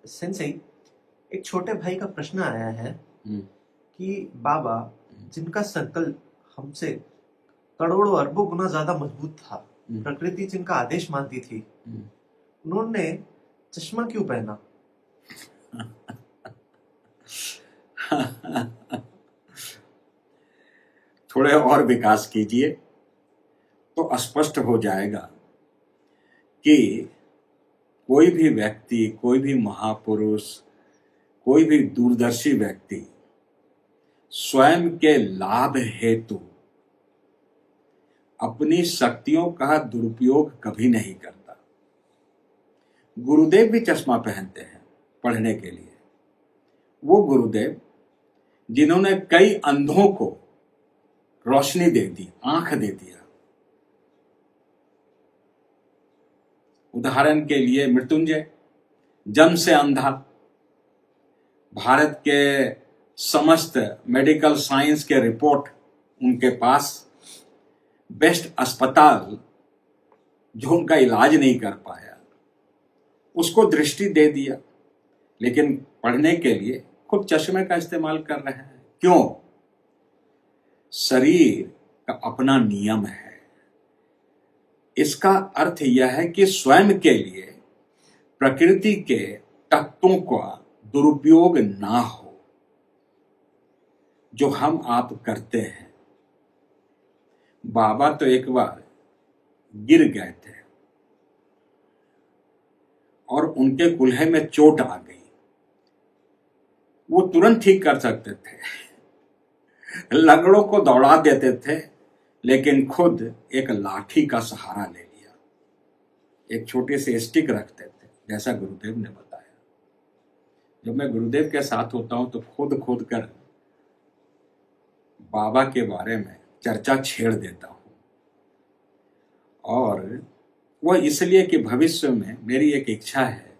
Sensei, एक छोटे भाई का प्रश्न आया है हम्म, कि बाबा, जिनका संकल्प हमसे करोड़ों अरबों गुना ज्यादा मजबूत था, हम्म, प्रकृति जिनका आदेश मानती थी, हम्म। उन्होंने चश्मा क्यों पहना? थोड़े और विकास कीजिए तो स्पष्ट हो जाएगा कि कोई भी व्यक्ति, कोई भी महापुरुष, कोई भी दूरदर्शी व्यक्ति स्वयं के लाभ हेतु अपनी शक्तियों का दुरुपयोग कभी नहीं करता। गुरुदेव भी चश्मा पहनते हैं पढ़ने के लिए। वो गुरुदेव जिन्होंने कई अंधों को रोशनी दे दी, आंख दे दिया। उदाहरण के लिए मृत्युंजय, जन्म से अंधा, भारत के समस्त मेडिकल साइंस के रिपोर्ट उनके पास, बेस्ट अस्पताल जो उनका इलाज नहीं कर पाया, उसको दृष्टि दे दिया, लेकिन पढ़ने के लिए खुद चश्मे का इस्तेमाल कर रहे हैं। क्यों? शरीर का अपना नियम है। इसका अर्थ यह है कि स्वयं के लिए प्रकृति के तत्वों का दुरुपयोग ना हो, जो हम आप करते हैं। बाबा तो एक बार गिर गए थे और उनके कुल्हे में चोट आ गई। वो तुरंत ठीक कर सकते थे, लगड़ों को दौड़ा देते थे, लेकिन खुद एक लाठी का सहारा ले लिया, एक छोटे से स्टिक रखते थे, जैसा गुरुदेव ने बताया। जब मैं गुरुदेव के साथ होता हूं तो खुद खोद कर बाबा के बारे में चर्चा छेड़ देता हूं, और वह इसलिए कि भविष्य में मेरी एक इच्छा है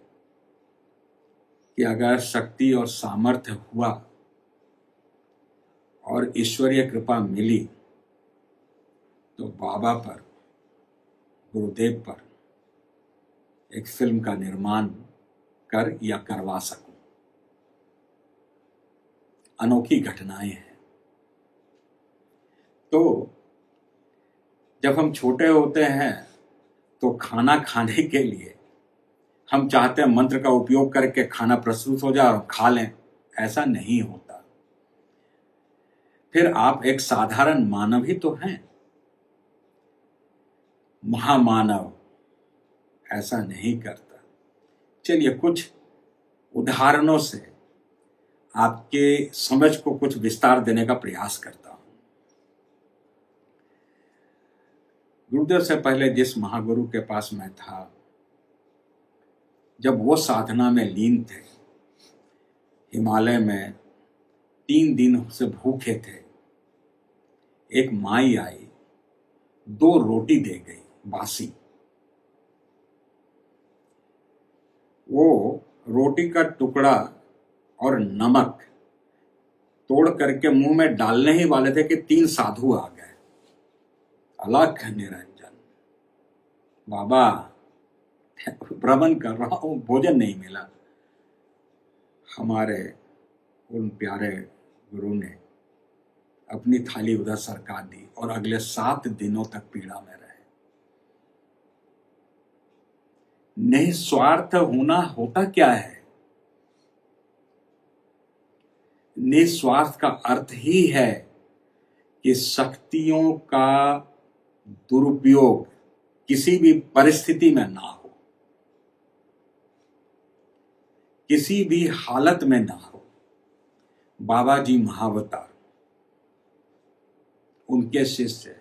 कि अगर शक्ति और सामर्थ्य हुआ और ईश्वरीय कृपा मिली तो बाबा पर, गुरुदेव पर एक फिल्म का निर्माण कर या करवा सकूं। अनोखी घटनाएं हैं। तो जब हम छोटे होते हैं तो खाना खाने के लिए हम चाहते हैं मंत्र का उपयोग करके खाना प्रस्तुत हो जाए और खा लें। ऐसा नहीं होता। फिर आप एक साधारण मानव ही तो हैं। महामानव ऐसा नहीं करता। चलिए कुछ उदाहरणों से आपके समझ को कुछ विस्तार देने का प्रयास करता हूं। गुरुदेव से पहले जिस महागुरु के पास मैं था, जब वो साधना में लीन थे, हिमालय में 3 दिन से भूखे थे, एक माई आई, 2 रोटी दे गई बासी। वो रोटी का टुकड़ा और नमक तोड़ करके मुंह में डालने ही वाले थे कि 3 साधु आ गए। अलख निरंजन, बाबा भ्रमण कर रहा हूं, भोजन नहीं मिला। हमारे उन प्यारे गुरु ने अपनी थाली उधर सरका दी और अगले 7 दिनों तक पीड़ा में रहे। निस्वार्थ होना होता क्या है? निस्वार्थ का अर्थ ही है कि शक्तियों का दुरुपयोग किसी भी परिस्थिति में ना हो, किसी भी हालत में ना हो। बाबा जी महावतार, उनके शिष्य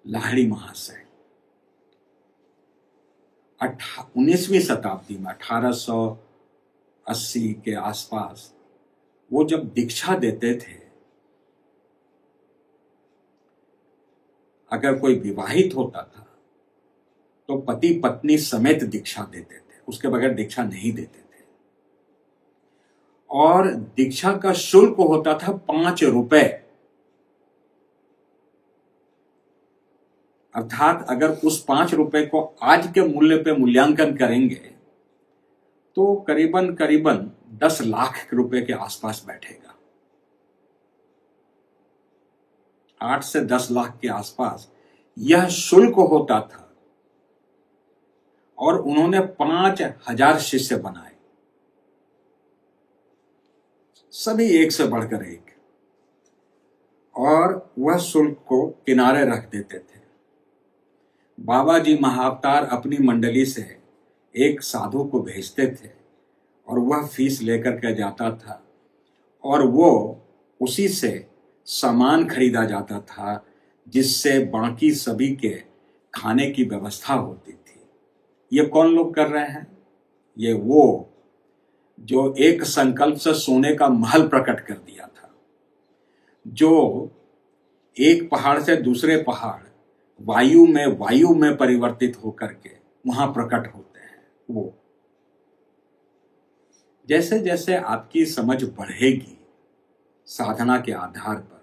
लाहिड़ी महाशय 19वीं शताब्दी में 1880 के आसपास वो जब दीक्षा देते थे, अगर कोई विवाहित होता था तो पति पत्नी समेत दीक्षा देते थे, उसके बगैर दीक्षा नहीं देते थे। और दीक्षा का शुल्क होता था 5 रुपए। अर्थात अगर उस 5 रुपए को आज के मूल्य पे मूल्यांकन करेंगे तो करीबन करीबन 10 लाख रुपए के आसपास बैठेगा। 8 से 10 लाख के आसपास यह शुल्क होता था। और उन्होंने 5,000 शिष्य बनाए, सभी एक से बढ़कर एक, और वह शुल्क को किनारे रख देते थे। बाबा जी महाअवतार अपनी मंडली से एक साधु को भेजते थे और वह फीस लेकर के जाता था, और वो उसी से सामान खरीदा जाता था जिससे बाकी सभी के खाने की व्यवस्था होती थी। ये कौन लोग कर रहे हैं? ये वो जो एक संकल्प से सोने का महल प्रकट कर दिया था, जो एक पहाड़ से दूसरे पहाड़ वायु में परिवर्तित होकर के वहां प्रकट होते हैं। वो जैसे जैसे आपकी समझ बढ़ेगी, साधना के आधार पर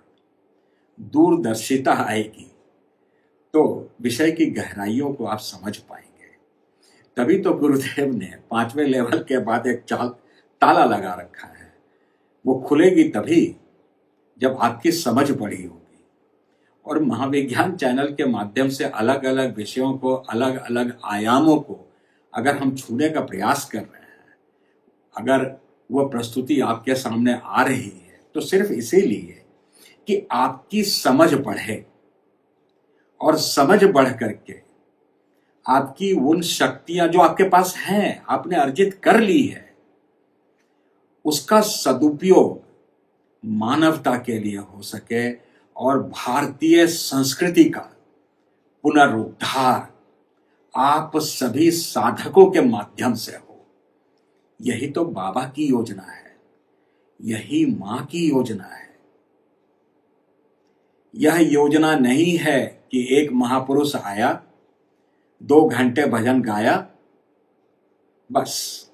दूरदर्शिता आएगी, तो विषय की गहराइयों को आप समझ पाएंगे। तभी तो गुरुदेव ने 5वें लेवल के बाद एक ताला लगा रखा है। वो खुलेगी तभी जब आपकी समझ बढ़ी होगी। और महाविज्ञान चैनल के माध्यम से अलग अलग विषयों को, अलग अलग आयामों को अगर हम छूने का प्रयास कर रहे हैं, अगर वह प्रस्तुति आपके सामने आ रही है, तो सिर्फ इसीलिए कि आपकी समझ बढ़े, और समझ बढ़ करके आपकी उन शक्तियां जो आपके पास हैं, आपने अर्जित कर ली है, उसका सदुपयोग मानवता के लिए हो सके और भारतीय संस्कृति का पुनरुद्धार आप सभी साधकों के माध्यम से हो। यही तो बाबा की योजना है, यही मां की योजना है। यह योजना नहीं है कि एक महापुरुष आया, 2 घंटे भजन गाया, बस,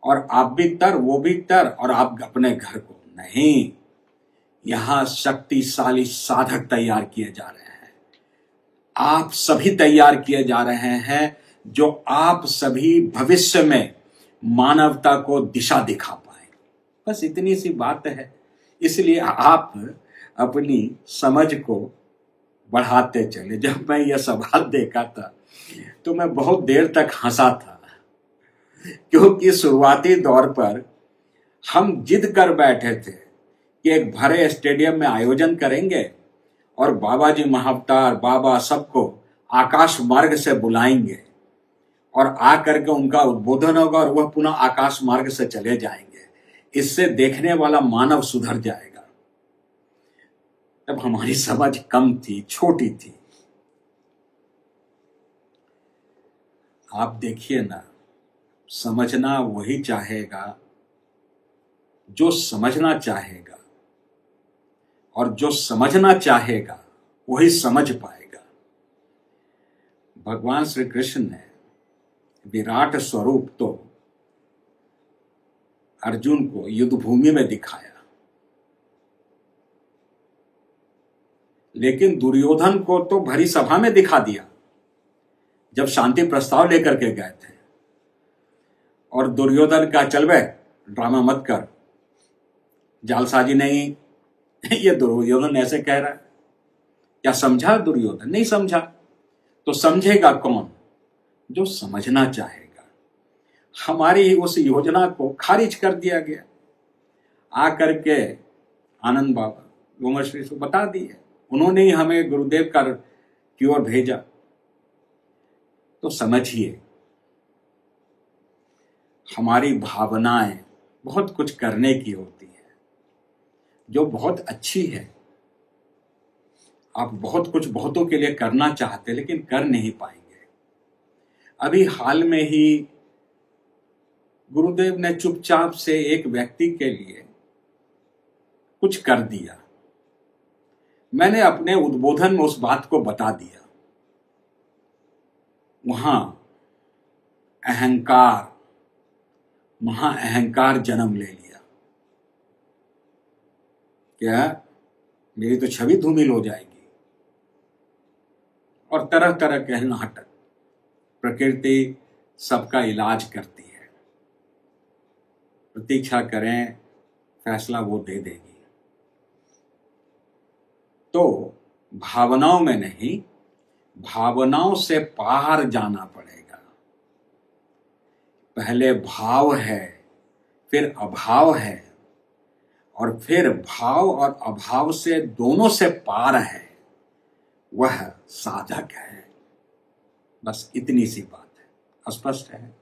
और आप भी तर, वो भी तर, और आप अपने घर को। नहीं, यहां शक्तिशाली साधक तैयार किए जा रहे हैं। आप सभी तैयार किए जा रहे हैं, जो आप सभी भविष्य में मानवता को दिशा दिखा पाए। बस इतनी सी बात है। इसलिए आप अपनी समझ को बढ़ाते चले। जब मैं यह सवाल देखा था तो मैं बहुत देर तक हंसा था, क्योंकि शुरुआती दौर पर हम जिद कर बैठे थे कि एक भरे स्टेडियम में आयोजन करेंगे और बाबा जी महाअवतार, बाबा सबको आकाश मार्ग से बुलाएंगे और आकर के उनका उद्बोधन होगा और वह पुनः आकाश मार्ग से चले जाएंगे। इससे देखने वाला मानव सुधर जाएगा। तब हमारी समझ कम थी, छोटी थी। आप देखिए ना, समझना वही चाहेगा जो समझना चाहेगा, और जो समझना चाहेगा वही समझ पाएगा। भगवान श्री कृष्ण ने विराट स्वरूप तो अर्जुन को युद्ध भूमि में दिखाया, लेकिन दुर्योधन को तो भरी सभा में दिखा दिया जब शांति प्रस्ताव लेकर के गए थे। और दुर्योधन का, चल बे, ड्रामा मत कर, जालसाजी नहीं, ये दुर्योधन ऐसे कह रहा है। क्या समझा दुर्योधन? नहीं समझा। तो समझेगा कौन? जो समझना चाहेगा। हमारी उस योजना को खारिज कर दिया गया। आकर के आनंद बाबा गोमश्री को बता दिए, उन्होंने ही हमें गुरुदेव की ओर भेजा। तो समझिए, हमारी भावनाएं बहुत कुछ करने की होती है, जो बहुत अच्छी है। आप बहुत कुछ बहुतों के लिए करना चाहते, लेकिन कर नहीं पाएंगे। अभी हाल में ही गुरुदेव ने चुपचाप से एक व्यक्ति के लिए कुछ कर दिया। मैंने अपने उद्बोधन में उस बात को बता दिया। वहां अहंकार जन्म ले लिया। क्या? मेरी तो छवि धूमिल हो जाएगी। और तरह तरह के नाटक। प्रकृति सबका इलाज करती है। प्रतीक्षा करें, फैसला वो दे देगी। तो भावनाओं में नहीं, भावनाओं से पार जाना पड़ेगा। पहले भाव है, फिर अभाव है, और फिर भाव और अभाव से दोनों से पार है, वह साधक है। बस इतनी सी बात है। स्पष्ट है?